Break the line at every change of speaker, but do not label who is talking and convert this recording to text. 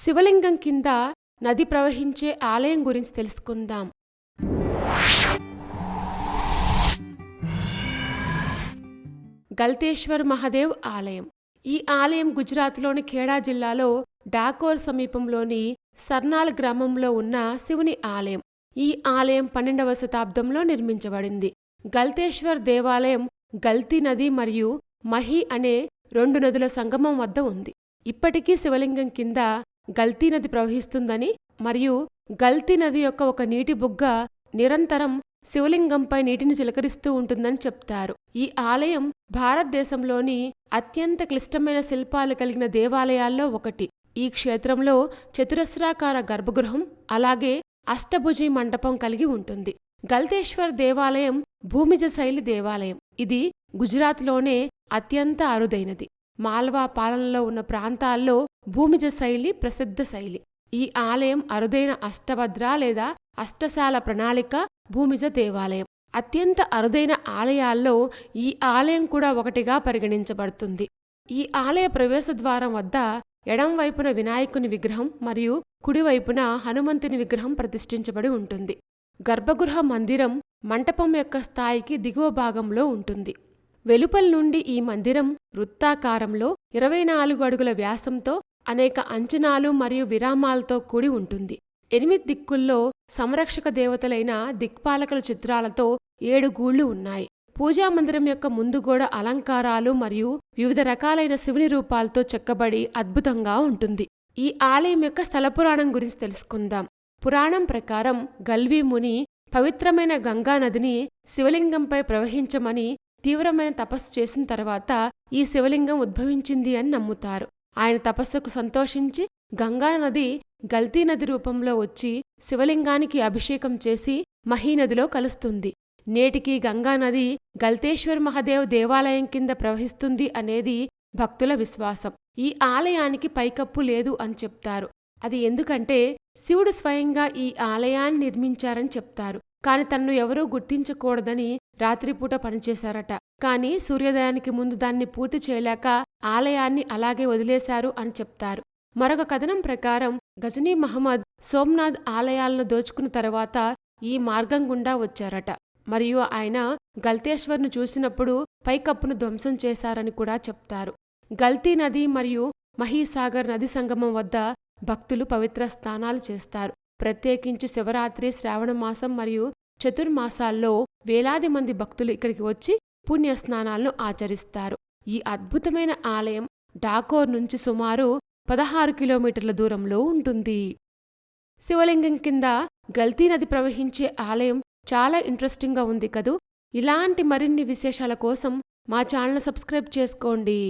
శివలింగం కింద నది ప్రవహించే ఆలయం గురించి తెలుసుకుందాం. గల్తేశ్వర్ మహాదేవ్ ఆలయం. ఈ ఆలయం గుజరాత్లోని ఖేడా జిల్లాలో డాకోర్ సమీపంలోని సర్నాల్ గ్రామంలో ఉన్న శివుని ఆలయం. ఈ ఆలయం 12వ శతాబ్దంలో నిర్మించబడింది. గల్తేశ్వర్ దేవాలయం గల్తీ నది మరియు మహి అనే 2 నదుల సంగమం వద్ద ఉంది. ఇప్పటికీ శివలింగం కింద గల్తీ నది ప్రవహిస్తుందని మరియు గల్తీ నది యొక్క ఒక నీటి బుగ్గ నిరంతరం శివలింగంపై నీటిని చిలకరిస్తూ ఉంటుందని చెప్తారు. ఈ ఆలయం భారతదేశంలోని అత్యంత క్లిష్టమైన శిల్పాలు కలిగిన దేవాలయాల్లో ఒకటి. ఈ క్షేత్రంలో చతురస్రాకార గర్భగృహం అలాగే అష్టభుజి మండపం కలిగి ఉంటుంది. గల్తేశ్వర్ దేవాలయం భూమిజ శైలి దేవాలయం. ఇది గుజరాత్లోనే అత్యంత అరుదైనది. మాల్వా పాలనలో ఉన్న ప్రాంతాల్లో భూమిజ శైలి ప్రసిద్ధ శైలి. ఈ ఆలయం అరుదైన అష్టభద్ర లేదా అష్టశాల ప్రణాళిక భూమిజ దేవాలయం. అత్యంత అరుదైన ఆలయాల్లో ఈ ఆలయం కూడా ఒకటిగా పరిగణించబడుతుంది. ఈ ఆలయ ప్రవేశద్వారం వద్ద ఎడంవైపున వినాయకుని విగ్రహం మరియు కుడివైపున హనుమంతుని విగ్రహం ప్రతిష్ఠించబడి ఉంటుంది. గర్భగృహ మందిరం మంటపం యొక్క స్థాయికి దిగువ భాగంలో ఉంటుంది. వెలుపల నుండి ఈ మందిరం వృత్తాకారంలో 24 అడుగుల వ్యాసంతో అనేక అంచనాలు మరియు విరామాలతో కూడి ఉంటుంది. 8 దిక్కుల్లో సంరక్షక దేవతలైన దిక్పాలకుల చిత్రాలతో 7 గూళ్లు ఉన్నాయి. పూజామందిరం యొక్క ముందు గోడ అలంకారాలు మరియు వివిధ రకాలైన శివుని రూపాలతో చెక్కబడి అద్భుతంగా ఉంటుంది. ఈ ఆలయం యొక్క స్థల పురాణం గురించి తెలుసుకుందాం. పురాణం ప్రకారం గల్వీ ముని పవిత్రమైన గంగా నదిని శివలింగంపై ప్రవహించమని తీవ్రమైన తపస్సు చేసిన తర్వాత ఈ శివలింగం ఉద్భవించింది అని నమ్ముతారు. ఆయన తపస్సుకు సంతోషించి గంగానది గల్తీ నది రూపంలో వచ్చి శివలింగానికి అభిషేకం చేసి మహీనదిలో కలుస్తుంది. నేటికి గంగానది గల్తేశ్వర్ మహాదేవ్ దేవాలయం కింద ప్రవహిస్తుంది అనేది భక్తుల విశ్వాసం. ఈ ఆలయానికి పైకప్పు లేదు అని చెప్తారు. అది ఎందుకంటే శివుడు స్వయంగా ఈ ఆలయాన్ని నిర్మించారని చెప్తారు. కాని తన్ను ఎవరూ గుర్తించకూడదని రాత్రిపూట పనిచేశారట. కాని సూర్యోదయానికి ముందు దాన్ని పూర్తి చేయలేక ఆలయాన్ని అలాగే వదిలేశారు అని చెప్తారు. మరొక కథనం ప్రకారం గజనీ మహమ్మద్ సోమ్నాథ్ ఆలయాలను దోచుకున్న తర్వాత ఈ మార్గం గుండా వచ్చారట మరియు ఆయన గల్తేశ్వర్ను చూసినప్పుడు పైకప్పును ధ్వంసం చేశారని కూడా చెప్తారు. గల్తీ నది మరియు మహీసాగర్ నది సంగమం వద్ద భక్తులు పవిత్ర స్నానాలు చేస్తారు. ప్రత్యేకించి శివరాత్రి, శ్రావణమాసం మరియు చతుర్మాసాల్లో వేలాది మంది భక్తులు ఇక్కడికి వచ్చి పుణ్యస్నానాలను ఆచరిస్తారు. ఈ అద్భుతమైన ఆలయం డాకోర్ నుంచి సుమారు 16 కిలోమీటర్ల దూరంలో ఉంటుంది. శివలింగం కింద గల్తీ నది ప్రవహించే ఆలయం చాలా ఇంట్రెస్టింగ్గా ఉంది కదూ. ఇలాంటి మరిన్ని విశేషాల కోసం మా ఛానల్ సబ్స్క్రైబ్ చేసుకోండి.